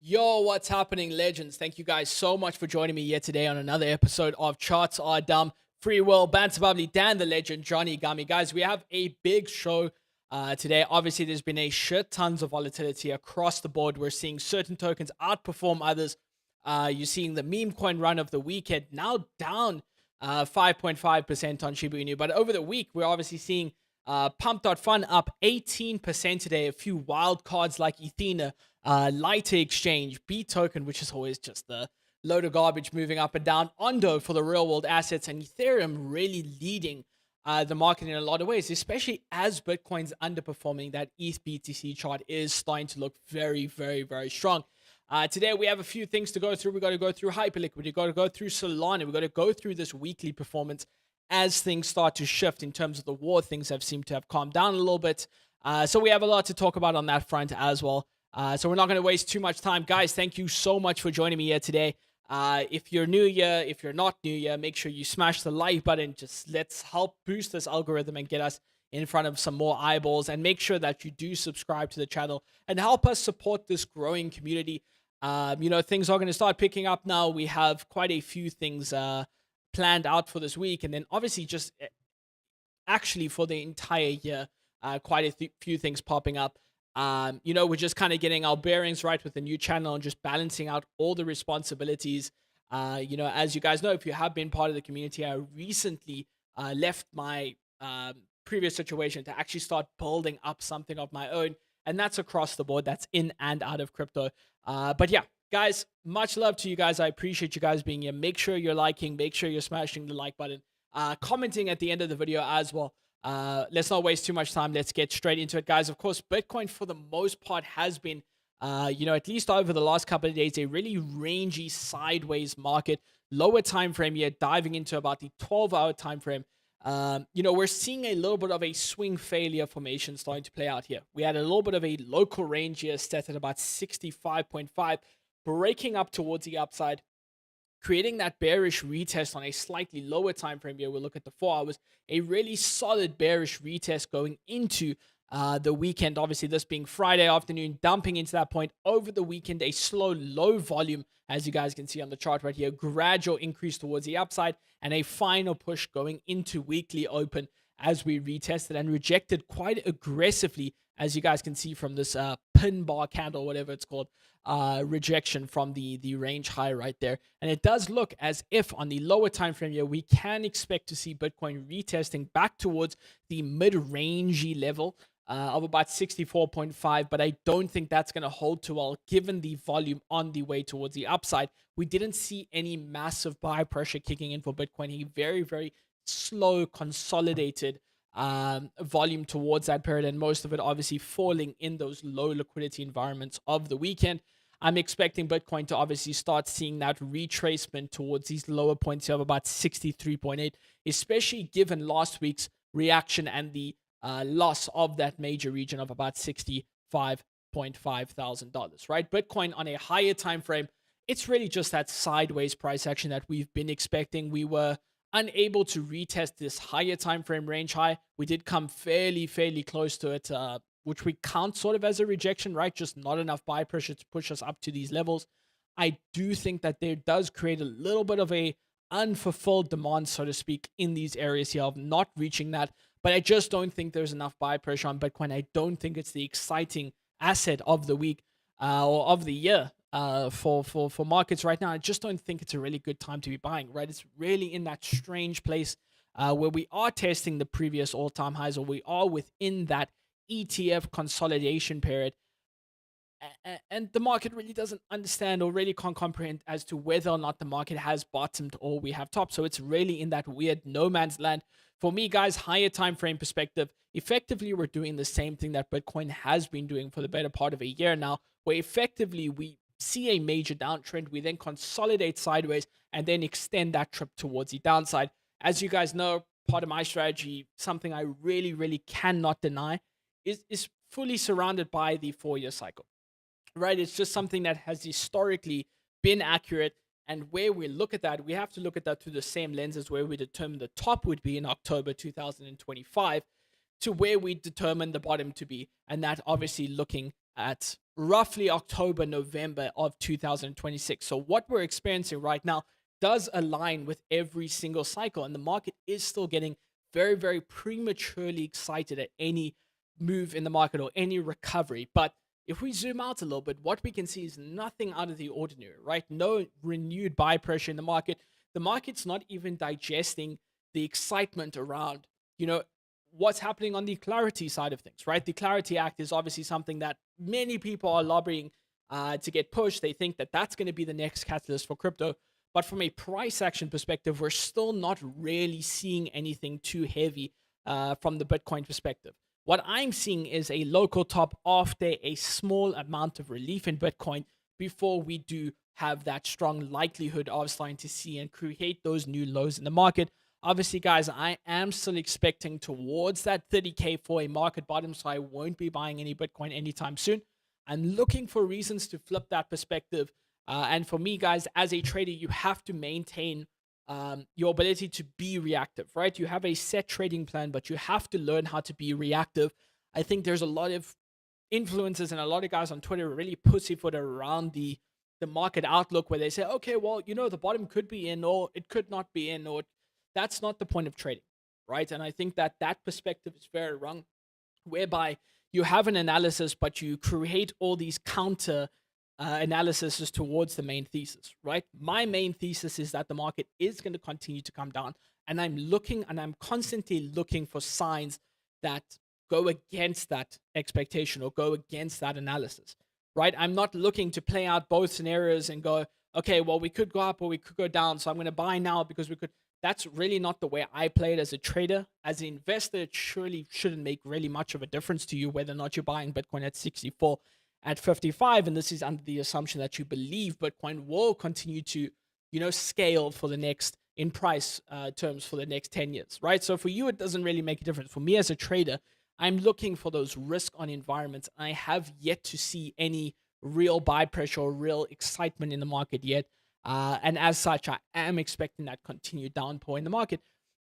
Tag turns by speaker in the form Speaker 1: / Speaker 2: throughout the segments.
Speaker 1: Yo, what's happening, legends? Thank you guys so much for joining me here today on another episode of Charts Are Dumb. Free Will, Banter Bubbly, Dan the Legend, Johnny Gummy. Guys, we have a big show today. Obviously, there's been a shit tons of volatility across the board. We're seeing certain tokens outperform others. You're seeing the meme coin run of the weekend now down 5.5% on Shiba Inu. But over the week, we're obviously seeing Pump.fun up 18% today. A few wild cards like Ethena, Lighter Exchange, B Token, which is always just a load of garbage moving up and down. Ondo for the real world assets, and Ethereum really leading the market in a lot of ways, especially as Bitcoin's underperforming. That ETH BTC chart is starting to look very, very, very strong. Today, we have a few things to go through. We got to go through Hyperliquid. We got to go through Solana. We got to go through this weekly performance as things start to shift in terms of the war. Things have seemed to have calmed down a little bit. So we have a lot to talk about on that front as well. So we're not going to waste too much time. Guys, thank you so much for joining me here today. If you're new here, if you're not new here, make sure you smash the like button. Just let's help boost this algorithm and get us in front of some more eyeballs. And make sure that you do subscribe to the channel and help us support this growing community. Things are going to start picking up now. We have quite a few things planned out for this week. And then obviously just actually for the entire year, quite a few things popping up. We're just kind of getting our bearings right with the new channel and just balancing out all the responsibilities. As you guys know, if you have been part of the community, I recently left my previous situation to actually start building up something of my own. And that's across the board. That's in and out of crypto. But yeah, guys, much love to you guys. I appreciate you guys being here. Make sure you're liking. Make sure you're smashing the like button. Commenting at the end of the video as well. Let's not waste too much time. Let's get straight into it, guys. Of course, Bitcoin for the most part has been, at least over the last couple of days, a really rangy sideways market. Lower time frame here, diving into about the 12-hour time frame. We're seeing a little bit of a swing failure formation starting to play out here. We had a little bit of a local range here set at about 65.5, breaking up towards the upside, creating that bearish retest on a slightly lower time frame here. We'll look at the 4 hours, a really solid bearish retest going into the weekend. Obviously, this being Friday afternoon, dumping into that point over the weekend, a slow, low volume, as you guys can see on the chart right here, gradual increase towards the upside, and a final push going into weekly open as we retested and rejected quite aggressively, as you guys can see from this pin bar candle, whatever it's called, rejection from the range high right there. And it does look as if on the lower time frame here, we can expect to see Bitcoin retesting back towards the mid-rangey level of about 64.5, but I don't think that's going to hold too well given the volume on the way towards the upside. We didn't see any massive buy pressure kicking in for Bitcoin. He very, very slow, consolidated volume towards that period, and most of it obviously falling in those low liquidity environments of the weekend. I'm expecting Bitcoin to obviously start seeing that retracement towards these lower points here of about 63.8, especially given last week's reaction and the loss of that major region of about $65.5 thousand, right? Bitcoin on a higher time frame, it's really just that sideways price action that we've been expecting. We were unable to retest this higher time frame range high. We did come fairly close to it, which we count sort of as a rejection, right? Just not enough buy pressure to push us up to these levels. I do think that there does create a little bit of a unfulfilled demand, so to speak, in these areas here of not reaching that. But I just don't think there's enough buy pressure on Bitcoin. I don't think it's the exciting asset of the week or of the year for markets right now. I just don't think it's a really good time to be buying, right? It's really in that strange place where we are testing the previous all-time highs, or we are within that ETF consolidation period. And the market really doesn't understand or really can't comprehend as to whether or not the market has bottomed or we have topped. So it's really in that weird no man's land. For me, guys, higher time frame perspective, effectively we're doing the same thing that Bitcoin has been doing for the better part of a year now, where effectively we see a major downtrend, we then consolidate sideways and then extend that trip towards the downside. As you guys know, part of my strategy, something I really cannot deny, is fully surrounded by the 4-year cycle. Right? It's just something that has historically been accurate. And where we look at that, we have to look at that through the same lenses where we determine the top would be in October 2025 to where we determine the bottom to be. And that obviously looking at roughly October, November of 2026. So what we're experiencing right now does align with every single cycle, and the market is still getting very, very prematurely excited at any move in the market or any recovery. But if we zoom out a little bit, what we can see is nothing out of the ordinary, right? No renewed buy pressure in the market. The market's not even digesting the excitement around, what's happening on the Clarity side of things, right? The Clarity Act is obviously something that many people are lobbying to get pushed. They think that that's going to be the next catalyst for crypto. But from a price action perspective, we're still not really seeing anything too heavy from the Bitcoin perspective. What I'm seeing is a local top after a small amount of relief in Bitcoin before we do have that strong likelihood of starting to see and create those new lows in the market. Obviously, guys, I am still expecting towards that 30K for a market bottom, so I won't be buying any Bitcoin anytime soon. I'm looking for reasons to flip that perspective. And for me, guys, as a trader, you have to maintain your ability to be reactive, right? You have a set trading plan, but you have to learn how to be reactive. I think there's a lot of influencers and a lot of guys on Twitter really pussyfoot around the market outlook where they say, okay, well, the bottom could be in or it could not be in, or that's not the point of trading, right? And I think that perspective is very wrong, whereby you have an analysis, but you create all these counter analysis towards the main thesis, right? My main thesis is that the market is going to continue to come down, and I'm constantly looking for signs that go against that expectation or go against that analysis, right? I'm not looking to play out both scenarios and go, okay, well, we could go up or we could go down, so I'm going to buy now because we could. That's really not the way I play it as a trader. As an investor, it surely shouldn't make really much of a difference to you whether or not you're buying Bitcoin at 64, at 55, and this is under the assumption that you believe Bitcoin will continue to, scale for the next, in price terms, for the next 10 years, right? So for you, it doesn't really make a difference. For me as a trader, I'm looking for those risk-on environments. I have yet to see any real buy pressure or real excitement in the market yet. And as such, I am expecting that continued downpour in the market.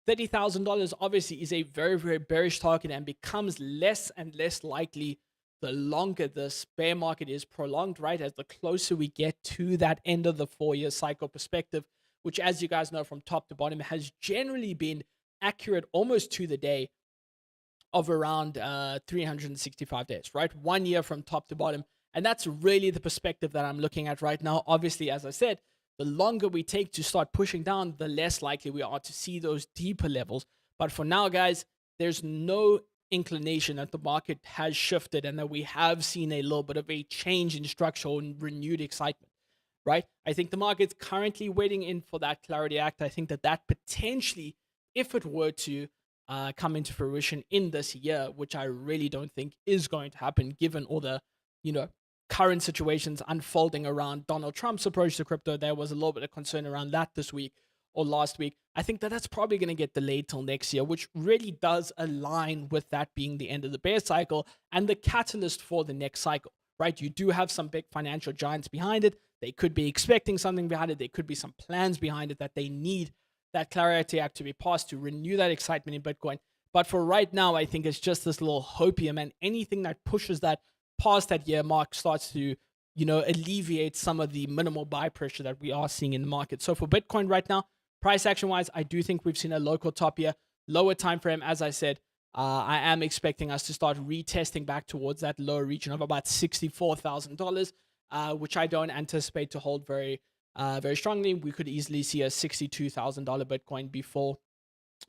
Speaker 1: $30,000 obviously is a very, very bearish target and becomes less and less likely the longer this bear market is prolonged, right? As the closer we get to that end of the 4-year cycle perspective, which, as you guys know, from top to bottom, has generally been accurate almost to the day of around 365 days, right? 1 year from top to bottom. And that's really the perspective that I'm looking at right now. Obviously, as I said, the longer we take to start pushing down, the less likely we are to see those deeper levels. But for now, guys, there's no inclination that the market has shifted and that we have seen a little bit of a change in structure and renewed excitement, right? I think the market's currently waiting in for that Clarity Act. I think that potentially, if it were to come into fruition in this year, which I really don't think is going to happen given all the, current situations unfolding around Donald Trump's approach to crypto. There was a little bit of concern around that this week or last week. I think that's probably going to get delayed till next year, which really does align with that being the end of the bear cycle and the catalyst for the next cycle, right? You do have some big financial giants behind it. They could be expecting something behind it. There could be some plans behind it that they need that Clarity Act to be passed to renew that excitement in Bitcoin. But for right now, I think it's just this little hopium, and anything that pushes that past that year mark starts to, alleviate some of the minimal buy pressure that we are seeing in the market. So for Bitcoin right now, price action wise, I do think we've seen a local top here, lower time frame. As I said, I am expecting us to start retesting back towards that lower region of about $64,000, which I don't anticipate to hold very strongly. We could easily see a $62,000 Bitcoin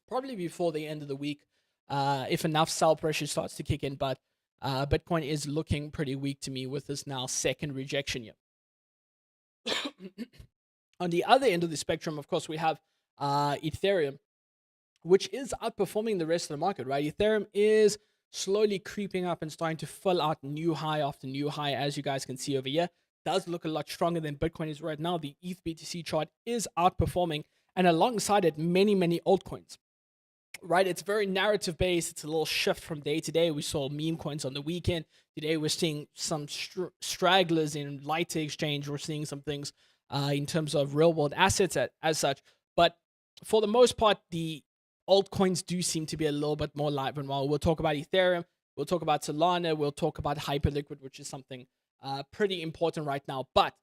Speaker 1: probably before the end of the week, if enough sell pressure starts to kick in. But Bitcoin is looking pretty weak to me with this now second rejection year. On the other end of the spectrum, of course, we have Ethereum, which is outperforming the rest of the market, right? Ethereum is slowly creeping up and starting to fill out new high after new high, as you guys can see over here. Does look a lot stronger than Bitcoin is right now. The ETH BTC chart is outperforming, and alongside it, many, many altcoins. Right, it's very narrative based. It's a little shift from day to day. We saw meme coins on the weekend. Today we're seeing some stragglers in Lighter Exchange. We're seeing some things in terms of real world assets as such. But for the most part, the altcoins do seem to be a little bit more live and wild. We'll talk about Ethereum. We'll talk about Solana. We'll talk about Hyperliquid, which is something pretty important right now. But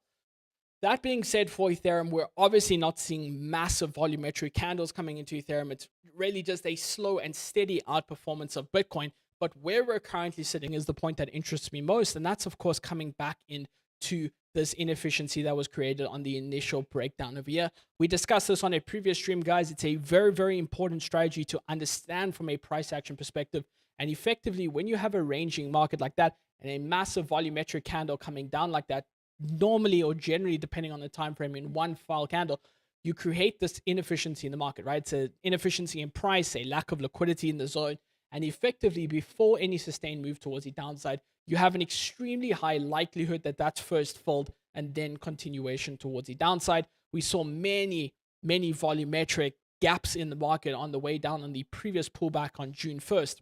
Speaker 1: that being said, for Ethereum, we're obviously not seeing massive volumetric candles coming into Ethereum. It's really just a slow and steady outperformance of Bitcoin. But where we're currently sitting is the point that interests me most. And that's, of course, coming back into this inefficiency that was created on the initial breakdown of year. We discussed this on a previous stream, guys. It's a very, very important strategy to understand from a price action perspective. And effectively, when you have a ranging market like that and a massive volumetric candle coming down like that, normally or generally, depending on the time frame, in one file candle, you create this inefficiency in the market, right? It's an inefficiency in price, a lack of liquidity in the zone, and effectively, before any sustained move towards the downside, you have an extremely high likelihood that that's first filled and then continuation towards the downside. We saw many volumetric gaps in the market on the way down on the previous pullback on June 1st.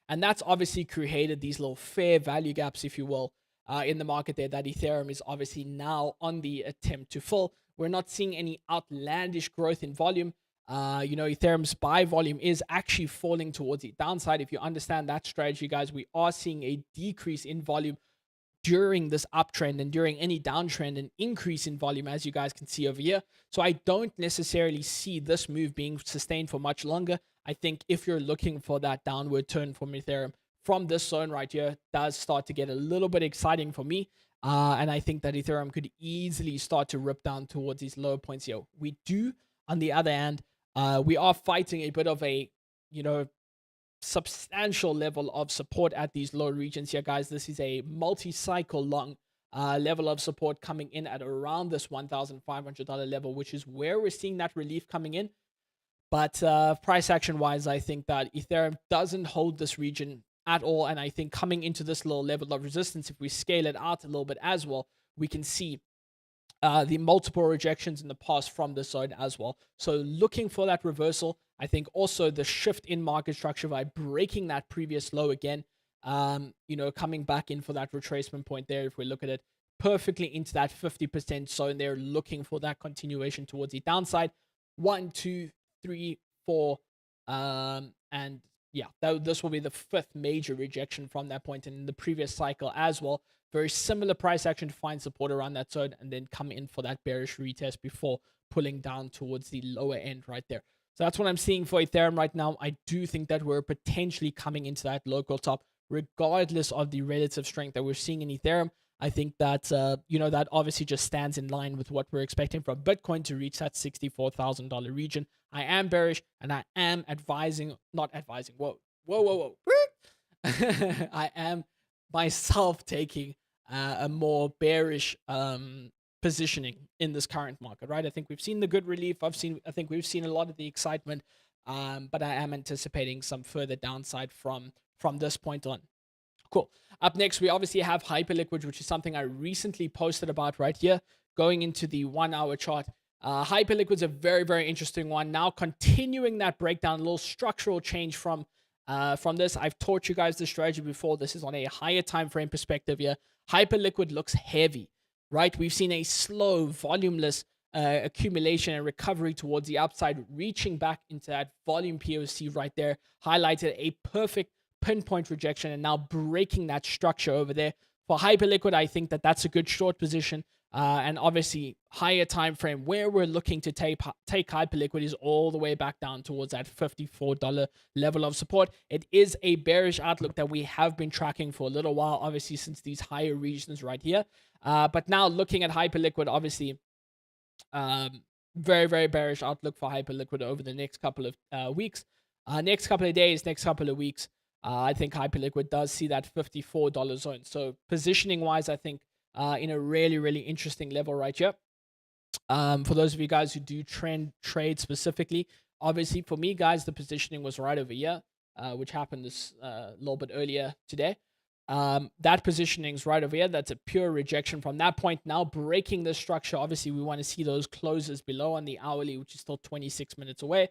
Speaker 1: And that's obviously created these little fair value gaps, if you will, in the market there that Ethereum is obviously now on the attempt to fill. We're not seeing any outlandish growth in volume. Ethereum's buy volume is actually falling towards the downside. If you understand that strategy, guys, we are seeing a decrease in volume during this uptrend, and during any downtrend, an increase in volume, as you guys can see over here. So I don't necessarily see this move being sustained for much longer. I think if you're looking for that downward turn from Ethereum from this zone right here, does start to get a little bit exciting for me. And I think that Ethereum could easily start to rip down towards these lower points here. We do, on the other hand, we are fighting a bit of a, substantial level of support at these low regions here, guys. This is a multi-cycle long level of support coming in at around this $1,500 level, which is where we're seeing that relief coming in. But price action wise, I think that Ethereum doesn't hold this region at all. And I think coming into this little level of resistance, if we scale it out a little bit as well, we can see the multiple rejections in the past from this zone as well. So looking for that reversal. I think also the shift in market structure by breaking that previous low again, coming back in for that retracement point there. If we look at it perfectly into that 50% zone there, looking for that continuation towards the downside. 1, 2, 3, 4, and yeah, this will be the fifth major rejection from that point in the previous cycle as well. Very similar price action to find support around that zone and then come in for that bearish retest before pulling down towards the lower end right there. So that's what I'm seeing for Ethereum right now. I do think that we're potentially coming into that local top, regardless of the relative strength that we're seeing in Ethereum. I think that, that obviously just stands in line with what we're expecting from Bitcoin to reach that $64,000 region. I am bearish, and I am not advising. Whoa. I am myself taking a more bearish positioning in this current market, right? I think we've seen the good relief. I think we've seen a lot of the excitement, but I am anticipating some further downside from this point on. Cool. Up next, we obviously have Hyperliquid, which is something I recently posted about right here, going into the 1 hour chart. Hyperliquid's a very, very interesting one. Now continuing that breakdown, a little structural change from this. I've taught you guys the strategy before. This is on a higher time frame perspective here. Hyperliquid looks heavy, right? We've seen a slow, volumeless accumulation and recovery towards the upside, reaching back into that volume POC right there, highlighted a perfect pinpoint rejection and now breaking that structure over there. For Hyperliquid, I think that that's a good short position. And obviously, higher time frame where we're looking to take Hyperliquid is all the way back down towards that $54 level of support. It is a bearish outlook that we have been tracking for a little while, obviously, since these higher regions right here. But now looking at Hyperliquid, obviously, very, very bearish outlook for Hyperliquid over the next couple of weeks, next couple of days, next couple of weeks. I think Hyperliquid does see that $54 zone. So positioning wise, I think in a really, really interesting level right here. For those of you guys who do trade specifically, obviously for me, guys, the positioning was right over here, which happened this little bit earlier today. That positioning is right over here. That's a pure rejection from that point. Now breaking the structure. Obviously, we want to see those closes below on the hourly, which is still 26 minutes away.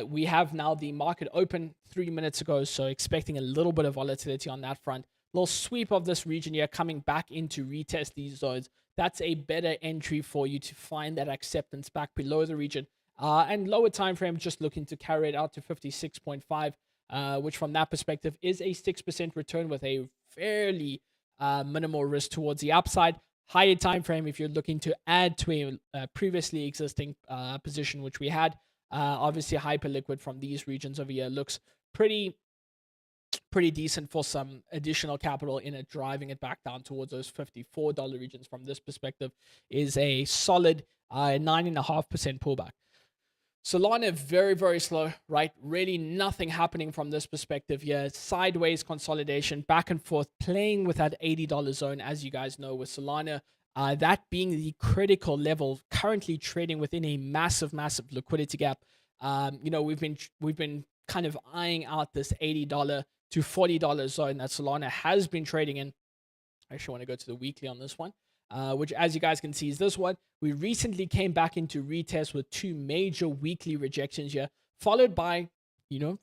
Speaker 1: We have now the market open 3 minutes ago, so expecting a little bit of volatility on that front. Little sweep of this region here coming back in to retest these zones. That's a better entry for you to find that acceptance back below the region. And lower time frame, just looking to carry it out to 56.5. which from that perspective is a 6% return with a fairly minimal risk towards the upside. Higher time frame if you're looking to add to a previously existing position, which we had. Obviously, hyper liquid from these regions over here looks pretty decent for some additional capital in it, driving it back down towards those $54 regions. From this perspective, is a solid 9.5% pullback. Solana, very, very slow, right? Really nothing happening from this perspective here. Sideways consolidation, back and forth, playing with that $80 zone, as you guys know, with Solana. That being the critical level, currently trading within a massive, massive liquidity gap. We've been kind of eyeing out this $80 to $40 zone that Solana has been trading in. I actually want to go to the weekly on this one. Which, as you guys can see, is this one. We recently came back into retest with 2 major weekly rejections here, followed by,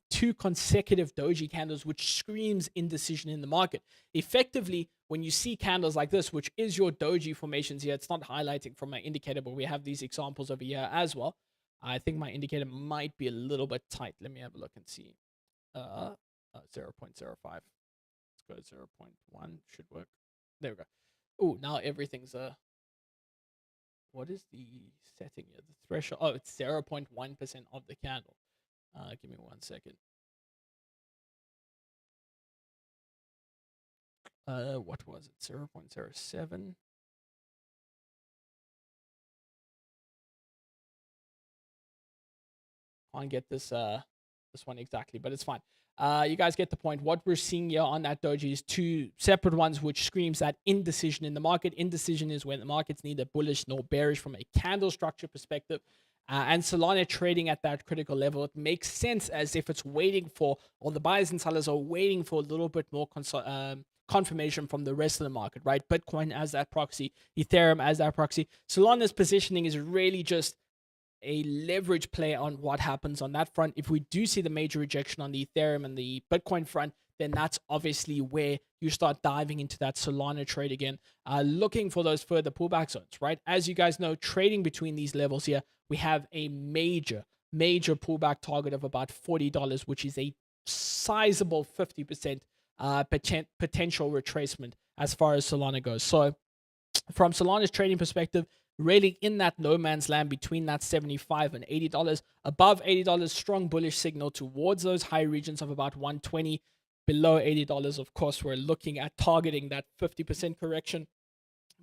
Speaker 1: two consecutive doji candles, which screams indecision in the market. Effectively, when you see candles like this, which is your doji formations here, it's not highlighting from my indicator, but we have these examples over here as well. I think my indicator might be a little bit tight. Let me have a look and see. 0.05. Let's go to 0.1. Should work. There we go. Oh, now everything's what is the setting here? The threshold. Oh, it's 0.1% of the candle. Give me 1 second. What was it? 0.07. Can't get this one exactly, but it's fine. You guys get the point. What we're seeing here on that doji is 2 separate ones, which screams that indecision in the market. Indecision is when the market's neither bullish nor bearish from a candle structure perspective. And Solana trading at that critical level, it makes sense as if it's waiting for, or the buyers and sellers are waiting for a little bit more confirmation from the rest of the market, right? Bitcoin as that proxy, Ethereum as that proxy. Solana's positioning is really just a leverage play on what happens on that front. If we do see the major rejection on the Ethereum and the Bitcoin front, then that's obviously where you start diving into that Solana trade again, looking for those further pullback zones, right? As you guys know, trading between these levels here, we have a major pullback target of about $40, which is a sizable 50% potential retracement as far as Solana goes. So from Solana's trading perspective, really in that no man's land between that $75 and $80. Above $80, strong bullish signal towards those high regions of about 120. Below $80, of course, we're looking at targeting that 50% correction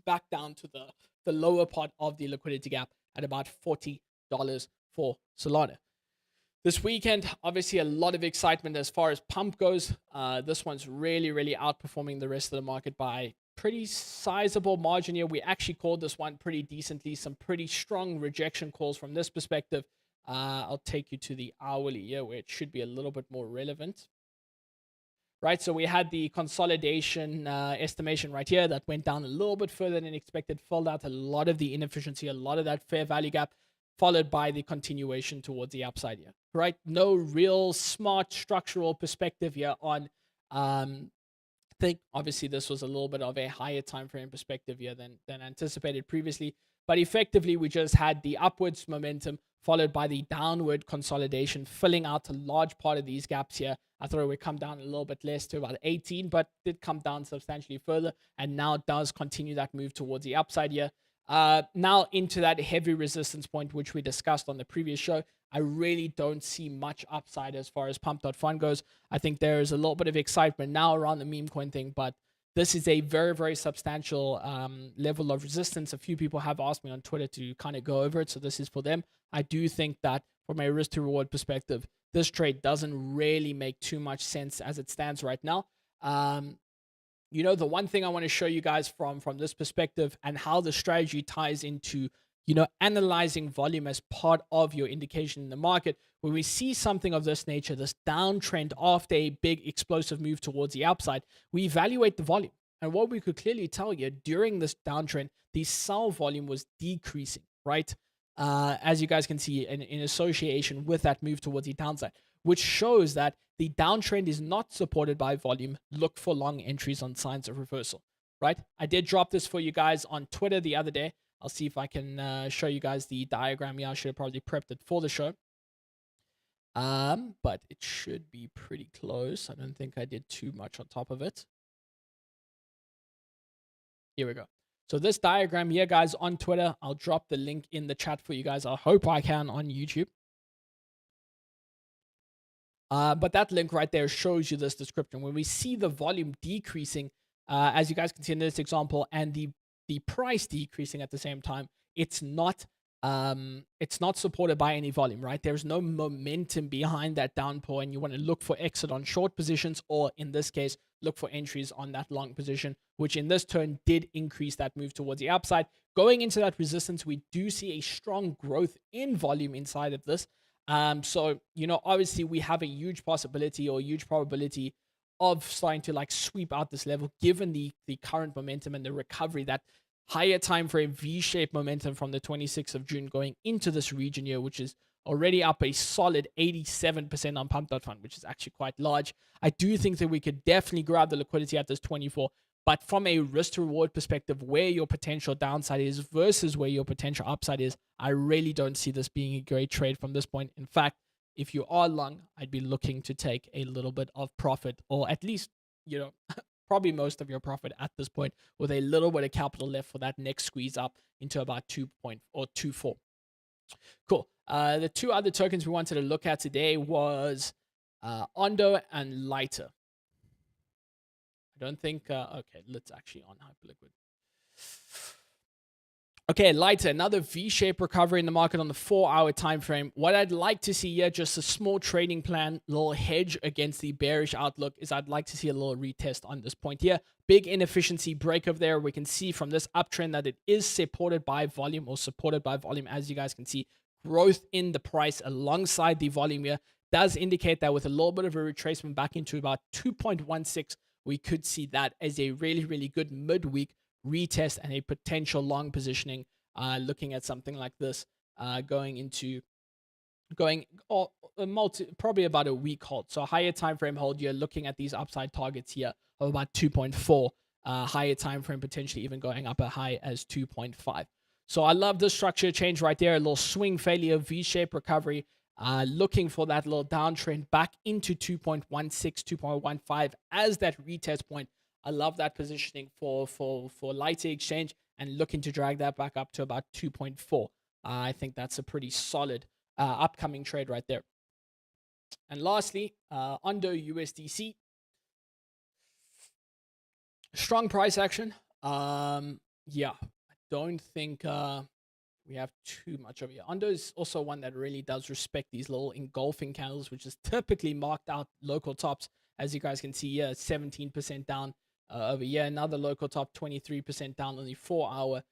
Speaker 1: back down to the lower part of the liquidity gap at about $40 for Solana. This weekend, obviously a lot of excitement as far as pump goes. This one's really outperforming the rest of the market by pretty sizable margin here. We actually called this one pretty decently. Some pretty strong rejection calls from this perspective. I'll take you to the hourly here where it should be a little bit more relevant. Right, so we had the consolidation estimation right here that went down a little bit further than expected, filled out a lot of the inefficiency, a lot of that fair value gap, followed by the continuation towards the upside here, right? No real smart structural perspective here on, I think obviously this was a little bit of a higher time frame perspective here than anticipated previously, but effectively we just had the upwards momentum followed by the downward consolidation, filling out a large part of these gaps here. I thought it would come down a little bit less to about 18, but did come down substantially further, and now does continue that move towards the upside here. Now into that heavy resistance point, which we discussed on the previous show. I really don't see much upside as far as pump.fun goes. I think there is a little bit of excitement now around the meme coin thing, but this is a very substantial level of resistance. A few people have asked me on Twitter to kind of go over it, so this is for them. I do think that from a risk to reward perspective, this trade doesn't really make too much sense as it stands right now. The one thing I want to show you guys from this perspective and how the strategy ties into, analyzing volume as part of your indication in the market. When we see something of this nature, this downtrend after a big explosive move towards the upside, we evaluate the volume. And what we could clearly tell you during this downtrend, the sell volume was decreasing, right? As you guys can see in association with that move towards the downside, which shows that the downtrend is not supported by volume. Look for long entries on signs of reversal, right? I did drop this for you guys on Twitter the other day. I'll see if I can show you guys the diagram here. I should have probably prepped it for the show. But it should be pretty close. I don't think I did too much on top of it. Here we go. So this diagram here, guys, on Twitter, I'll drop the link in the chat for you guys. I hope I can on YouTube. But that link right there shows you this description. When we see the volume decreasing, as you guys can see in this example, and the price decreasing at the same time, it's not supported by any volume, right? There's no momentum behind that downpour, and you want to look for exit on short positions, or in this case, look for entries on that long position, which in this turn did increase that move towards the upside. Going into that resistance, we do see a strong growth in volume inside of this. So, obviously we have a huge possibility or huge probability of starting to like sweep out this level, given the current momentum and the recovery, that higher time frame V-shaped momentum from the 26th of June going into this region here, which is already up a solid 87% on pump.fund, which is actually quite large. I do think that we could definitely grab the liquidity at this 24, but from a risk to reward perspective, where your potential downside is versus where your potential upside is, I really don't see this being a great trade from this point. In fact, if you are long, I'd be looking to take a little bit of profit, or at least, probably most of your profit at this point, with a little bit of capital left for that next squeeze up into about 2.24. Cool. The two other tokens we wanted to look at today was Ondo and Lighter. I don't think, okay, let's actually on Hyperliquid. Okay, Lighter, another V-shaped recovery in the market on the 4-hour time frame. What I'd like to see here, just a small trading plan, little hedge against the bearish outlook, is I'd like to see a little retest on this point here. Big inefficiency break over there. We can see from this uptrend that it is supported by volume, as you guys can see. Growth in the price alongside the volume here does indicate that with a little bit of a retracement back into about 2.16, we could see that as a really, really good midweek retest and a potential long positioning, looking at something like this, probably about a week hold. So higher time frame hold, you're looking at these upside targets here of about 2.4, higher time frame potentially even going up as high as 2.5. So I love this structure change right there, a little swing failure, V-shaped recovery, looking for that little downtrend back into 2.16, 2.15 as that retest point. I love that positioning for Lighter Exchange, and looking to drag that back up to about 2.4. I think that's a pretty solid upcoming trade right there. And lastly, Ondo USDC. Strong price action. Yeah, I don't think we have too much of it. Ondo is also one that really does respect these little engulfing candles, which is typically marked out local tops. As you guys can see here, 17% down over here. Another local top, 23% down on the 4-hour.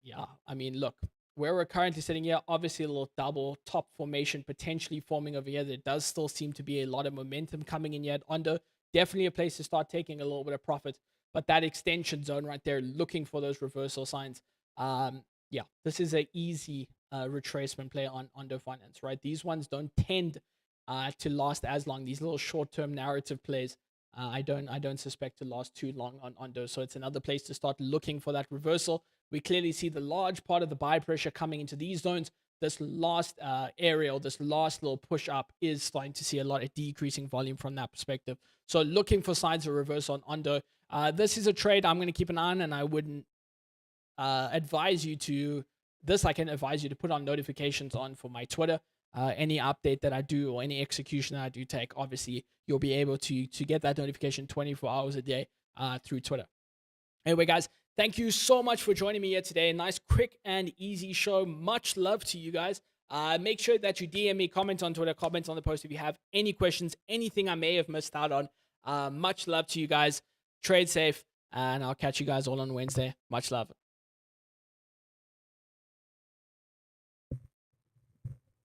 Speaker 1: Yeah, I mean, look, where we're currently sitting here, obviously a little double top formation potentially forming over here. There does still seem to be a lot of momentum coming in here at Ondo. Definitely a place to start taking a little bit of profit. But that extension zone right there, looking for those reversal signs. Yeah, this is an easy retracement play on Ondo Finance, right? These ones don't tend to last as long. These little short-term narrative plays, I don't suspect to last too long on Ondo. So it's another place to start looking for that reversal. We clearly see the large part of the buy pressure coming into these zones. This last area, or this last little push up, is starting to see a lot of decreasing volume from that perspective. So looking for signs of reversal on Ondo. This is a trade I'm going to keep an eye on, and I wouldn't advise you to this. I can advise you to put on notifications on for my Twitter. Any update that I do or any execution that I do take, obviously you'll be able to get that notification 24 hours a day through Twitter. Anyway, guys, thank you so much for joining me here today. Nice, quick, and easy show. Much love to you guys. Make sure that you DM me, comment on Twitter, comment on the post if you have any questions, anything I may have missed out on. Much love to you guys. Trade safe, and I'll catch you guys all on Wednesday. Much love.